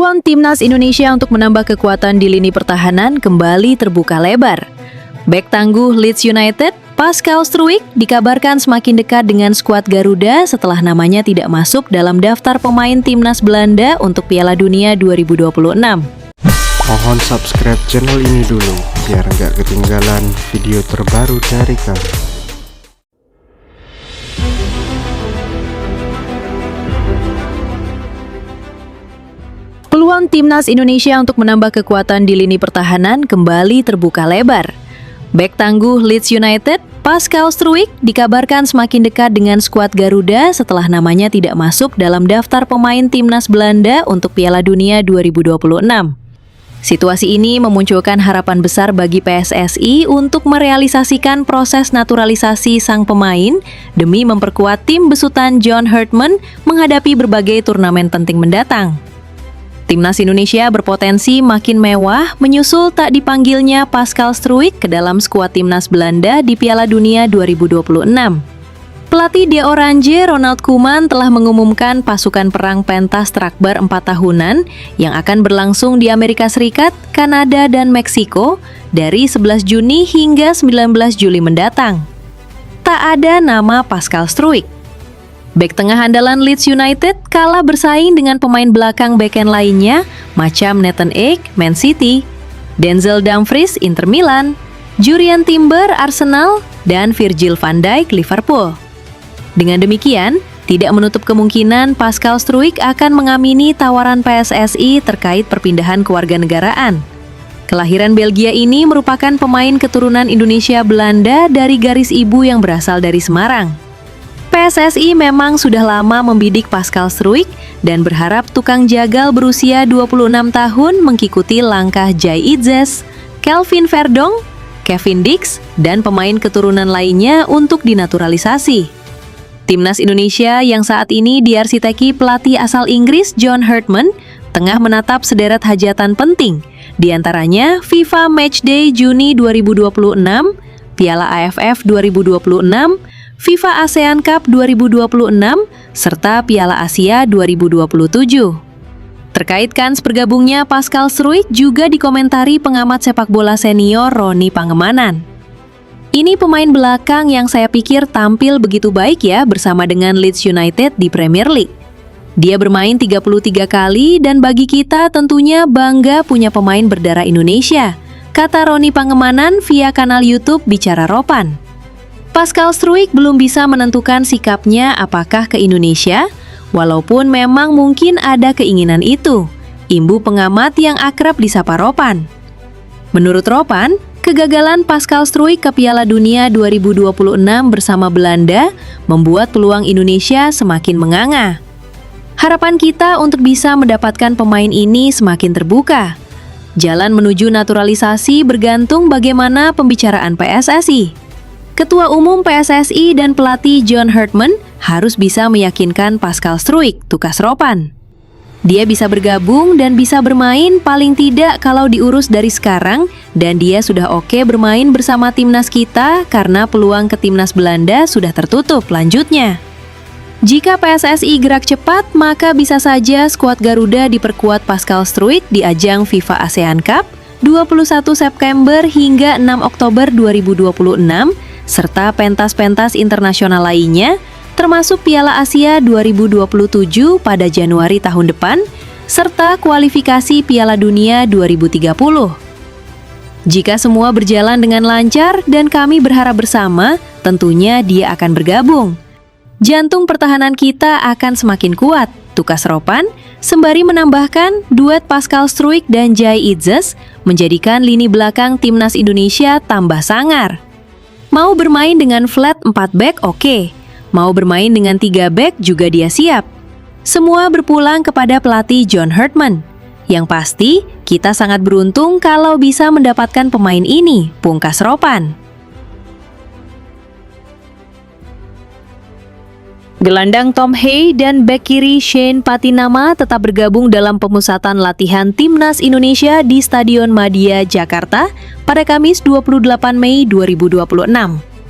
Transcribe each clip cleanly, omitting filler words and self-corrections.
Peluang timnas Indonesia untuk menambah kekuatan di lini pertahanan kembali terbuka lebar. Bek tangguh Leeds United, Pascal Struijk, dikabarkan semakin dekat dengan skuad Garuda setelah namanya tidak masuk dalam daftar pemain timnas Belanda untuk Piala Dunia 2026. Mohon subscribe channel ini dulu, biar nggak ketinggalan video terbaru dari kami. Peluang timnas Indonesia untuk menambah kekuatan di lini pertahanan kembali terbuka lebar. Bek tangguh Leeds United, Pascal Struijk, dikabarkan semakin dekat dengan skuad Garuda setelah namanya tidak masuk dalam daftar pemain timnas Belanda untuk Piala Dunia 2026. Situasi ini memunculkan harapan besar bagi PSSI untuk merealisasikan proses naturalisasi sang pemain demi memperkuat tim besutan John Hartman menghadapi berbagai turnamen penting mendatang. Timnas Indonesia berpotensi makin mewah menyusul tak dipanggilnya Pascal Struijk ke dalam skuad timnas Belanda di Piala Dunia 2026. Pelatih De Oranje Ronald Koeman telah mengumumkan pasukan perang pentas Trakbar 4 tahunan yang akan berlangsung di Amerika Serikat, Kanada, dan Meksiko dari 11 Juni hingga 19 Juli mendatang. Tak ada nama Pascal Struijk. Bek tengah andalan Leeds United kalah bersaing dengan pemain belakang beken lainnya macam Nathan Ake, Man City, Denzel Dumfries, Inter Milan, Jurriën Timber, Arsenal, dan Virgil van Dijk, Liverpool. Dengan demikian, tidak menutup kemungkinan Pascal Struijk akan mengamini tawaran PSSI terkait perpindahan kewarganegaraan. Kelahiran Belgia ini merupakan pemain keturunan Indonesia Belanda dari garis ibu yang berasal dari Semarang. PSSI memang sudah lama membidik Pascal Struijk dan berharap tukang jagal berusia 26 tahun mengikuti langkah Jai Itzes, Kelvin Verdong, Kevin Dix, dan pemain keturunan lainnya untuk dinaturalisasi. Timnas Indonesia yang saat ini diarsiteki pelatih asal Inggris John Hartman tengah menatap sederet hajatan penting, diantaranya FIFA Matchday Juni 2026, Piala AFF 2026, FIFA ASEAN Cup 2026, serta Piala Asia 2027. Terkait kans bergabungnya Pascal Struijk juga dikomentari pengamat sepak bola senior Roni Pangemanan. Ini pemain belakang yang saya pikir tampil begitu baik ya bersama dengan Leeds United di Premier League. Dia bermain 33 kali dan bagi kita tentunya bangga punya pemain berdarah Indonesia, kata Roni Pangemanan via kanal YouTube Bicara Ropan. Pascal Struijk belum bisa menentukan sikapnya apakah ke Indonesia, walaupun memang mungkin ada keinginan itu, imbu pengamat yang akrab disapa Ropan. Menurut Ropan, kegagalan Pascal Struijk ke Piala Dunia 2026 bersama Belanda membuat peluang Indonesia semakin menganga. Harapan kita untuk bisa mendapatkan pemain ini semakin terbuka. Jalan menuju naturalisasi bergantung bagaimana pembicaraan PSSI. Ketua Umum PSSI dan pelatih John Hartman harus bisa meyakinkan Pascal Struijk, tukas Ropan. Dia bisa bergabung dan bisa bermain paling tidak kalau diurus dari sekarang dan dia sudah oke bermain bersama timnas kita karena peluang ke timnas Belanda sudah tertutup, lanjutnya. Jika PSSI gerak cepat, maka bisa saja skuad Garuda diperkuat Pascal Struijk di ajang FIFA ASEAN Cup 21 September hingga 6 Oktober 2026 serta pentas-pentas internasional lainnya, termasuk Piala Asia 2027 pada Januari tahun depan, serta kualifikasi Piala Dunia 2030. Jika semua berjalan dengan lancar dan kami berharap bersama, tentunya dia akan bergabung. Jantung pertahanan kita akan semakin kuat, tukas Ropan, sembari menambahkan duet Pascal Struijk dan Jai Itzes menjadikan lini belakang timnas Indonesia tambah sangar. Mau bermain dengan flat 4 back oke. Mau bermain dengan 3 back juga dia siap. Semua berpulang kepada pelatih John Hartman. Yang pasti, kita sangat beruntung kalau bisa mendapatkan pemain ini, pungkas Ropan. Gelandang Tom Hey dan bek kiri Shane Patinama tetap bergabung dalam pemusatan latihan Timnas Indonesia di Stadion Madia, Jakarta pada Kamis 28 Mei 2026.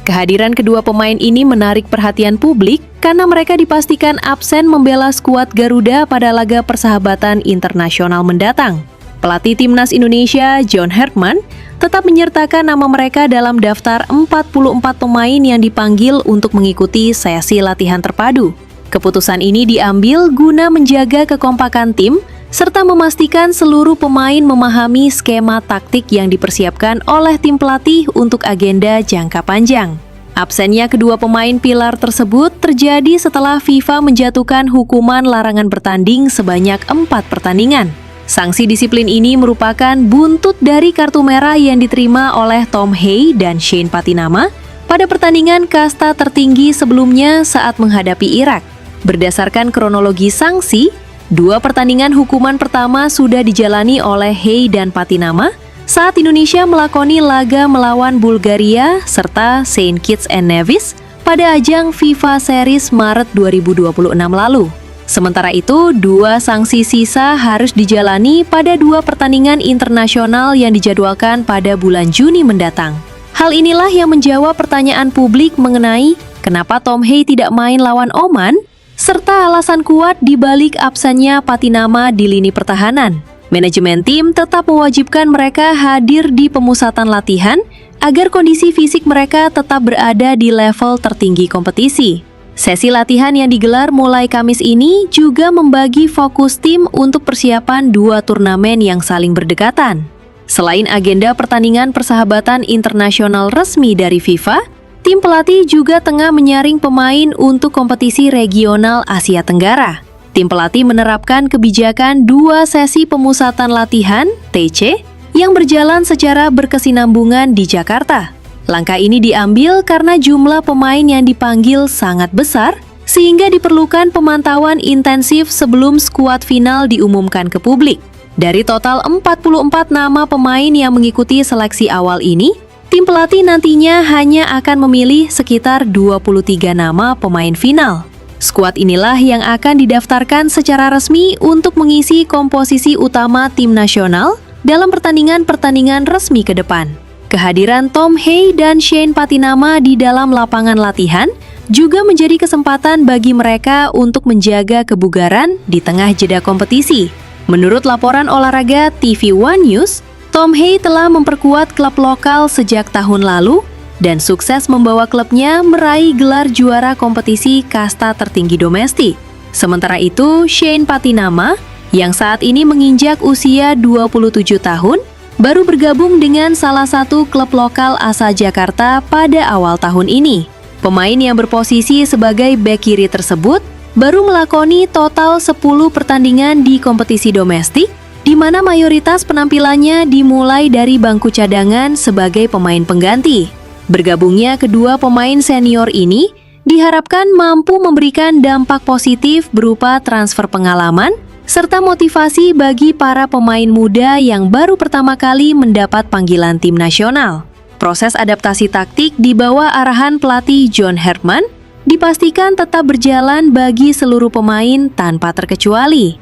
Kehadiran kedua pemain ini menarik perhatian publik karena mereka dipastikan absen membela skuad Garuda pada laga persahabatan internasional mendatang. Pelatih Timnas Indonesia, John Herdman, tetap menyertakan nama mereka dalam daftar 44 pemain yang dipanggil untuk mengikuti sesi latihan terpadu. Keputusan ini diambil guna menjaga kekompakan tim serta memastikan seluruh pemain memahami skema taktik yang dipersiapkan oleh tim pelatih untuk agenda jangka panjang. Absennya kedua pemain pilar tersebut terjadi setelah FIFA menjatuhkan hukuman larangan bertanding sebanyak 4 pertandingan. Sanksi disiplin ini merupakan buntut dari kartu merah yang diterima oleh Tom Hay dan Shane Patinama pada pertandingan kasta tertinggi sebelumnya saat menghadapi Irak. Berdasarkan kronologi sanksi, 2 pertandingan hukuman pertama sudah dijalani oleh Hay dan Patinama saat Indonesia melakoni laga melawan Bulgaria serta Saint Kitts and Nevis pada ajang FIFA Series Maret 2026 lalu. Sementara itu, 2 sanksi sisa harus dijalani pada 2 pertandingan internasional yang dijadwalkan pada bulan Juni mendatang. Hal inilah yang menjawab pertanyaan publik mengenai kenapa Tom Hay tidak main lawan Oman, serta alasan kuat di balik absennya Patinama di lini pertahanan. Manajemen tim tetap mewajibkan mereka hadir di pemusatan latihan agar kondisi fisik mereka tetap berada di level tertinggi kompetisi. Sesi latihan yang digelar mulai Kamis ini juga membagi fokus tim untuk persiapan 2 turnamen yang saling berdekatan. Selain agenda pertandingan persahabatan internasional resmi dari FIFA, tim pelatih juga tengah menyaring pemain untuk kompetisi regional Asia Tenggara. Tim pelatih menerapkan kebijakan 2 sesi pemusatan latihan (TC) yang berjalan secara berkesinambungan di Jakarta. Langkah ini diambil karena jumlah pemain yang dipanggil sangat besar, sehingga diperlukan pemantauan intensif sebelum skuad final diumumkan ke publik. Dari total 44 nama pemain yang mengikuti seleksi awal ini, tim pelatih nantinya hanya akan memilih sekitar 23 nama pemain final. Skuad inilah yang akan didaftarkan secara resmi untuk mengisi komposisi utama tim nasional dalam pertandingan-pertandingan resmi ke depan. Kehadiran Tom Hay dan Shane Patinama di dalam lapangan latihan juga menjadi kesempatan bagi mereka untuk menjaga kebugaran di tengah jeda kompetisi. Menurut laporan olahraga TV One News, Tom Hay telah memperkuat klub lokal sejak tahun lalu dan sukses membawa klubnya meraih gelar juara kompetisi kasta tertinggi domestik. Sementara itu, Shane Patinama, yang saat ini menginjak usia 27 tahun, baru bergabung dengan salah satu klub lokal asal Jakarta pada awal tahun ini. Pemain yang berposisi sebagai bek kiri tersebut baru melakoni total 10 pertandingan di kompetisi domestik, di mana mayoritas penampilannya dimulai dari bangku cadangan sebagai pemain pengganti. Bergabungnya kedua pemain senior ini diharapkan mampu memberikan dampak positif berupa transfer pengalaman serta motivasi bagi para pemain muda yang baru pertama kali mendapat panggilan tim nasional. Proses adaptasi taktik di bawah arahan pelatih John Herdman dipastikan tetap berjalan bagi seluruh pemain tanpa terkecuali.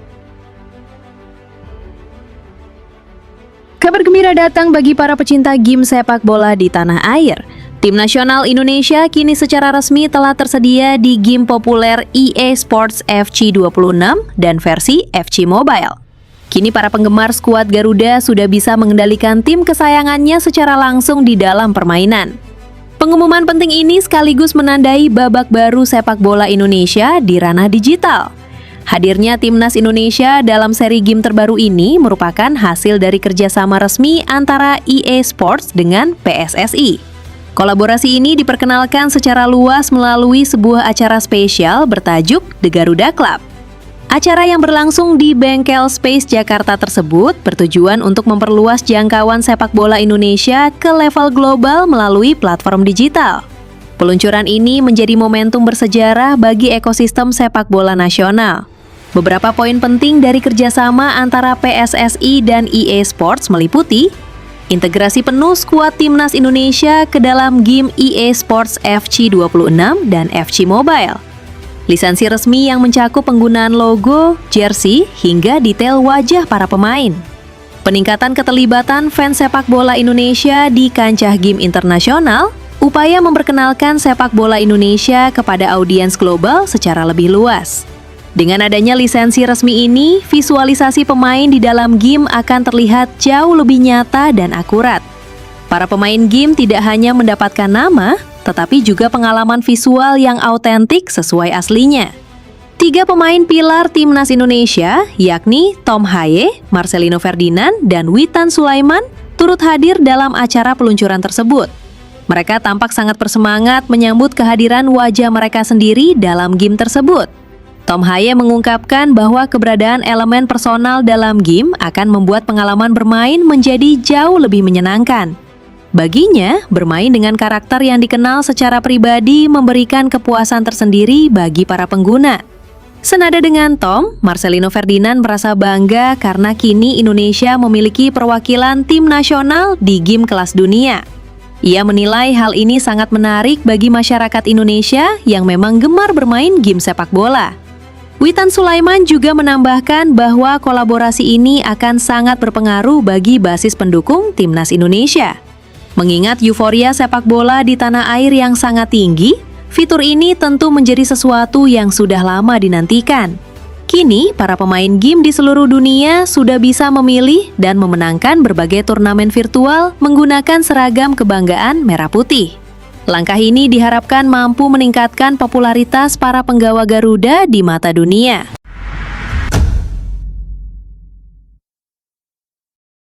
Kabar gembira datang bagi para pecinta game sepak bola di tanah air. Tim nasional Indonesia kini secara resmi telah tersedia di game populer EA Sports FC 26 dan versi FC Mobile. Kini para penggemar skuad Garuda sudah bisa mengendalikan tim kesayangannya secara langsung di dalam permainan. Pengumuman penting ini sekaligus menandai babak baru sepak bola Indonesia di ranah digital. Hadirnya Timnas Indonesia dalam seri game terbaru ini merupakan hasil dari kerjasama resmi antara EA Sports dengan PSSI. Kolaborasi ini diperkenalkan secara luas melalui sebuah acara spesial bertajuk The Garuda Club. Acara yang berlangsung di Bengkel Space Jakarta tersebut bertujuan untuk memperluas jangkauan sepak bola Indonesia ke level global melalui platform digital. Peluncuran ini menjadi momentum bersejarah bagi ekosistem sepak bola nasional. Beberapa poin penting dari kerjasama antara PSSI dan EA Sports meliputi integrasi penuh skuad Timnas Indonesia ke dalam game EA Sports FC 26 dan FC Mobile. Lisensi resmi yang mencakup penggunaan logo, jersey, hingga detail wajah para pemain. Peningkatan keterlibatan fans sepak bola Indonesia di kancah game internasional upaya memperkenalkan sepak bola Indonesia kepada audiens global secara lebih luas. Dengan adanya lisensi resmi ini, visualisasi pemain di dalam game akan terlihat jauh lebih nyata dan akurat. Para pemain game tidak hanya mendapatkan nama, tetapi juga pengalaman visual yang autentik sesuai aslinya. 3 pemain pilar Timnas Indonesia, yakni Tom Haye, Marcelino Ferdinand, dan Witan Sulaiman, turut hadir dalam acara peluncuran tersebut. Mereka tampak sangat bersemangat menyambut kehadiran wajah mereka sendiri dalam game tersebut. Tom Haye mengungkapkan bahwa keberadaan elemen personal dalam game akan membuat pengalaman bermain menjadi jauh lebih menyenangkan. Baginya, bermain dengan karakter yang dikenal secara pribadi memberikan kepuasan tersendiri bagi para pengguna. Senada dengan Tom, Marcelino Ferdinand merasa bangga karena kini Indonesia memiliki perwakilan tim nasional di game kelas dunia. Ia menilai hal ini sangat menarik bagi masyarakat Indonesia yang memang gemar bermain game sepak bola. Witan Sulaiman juga menambahkan bahwa kolaborasi ini akan sangat berpengaruh bagi basis pendukung Timnas Indonesia. Mengingat euforia sepak bola di tanah air yang sangat tinggi, fitur ini tentu menjadi sesuatu yang sudah lama dinantikan. Kini, para pemain game di seluruh dunia sudah bisa memilih dan memenangkan berbagai turnamen virtual menggunakan seragam kebanggaan merah putih. Langkah ini diharapkan mampu meningkatkan popularitas para penggawa Garuda di mata dunia.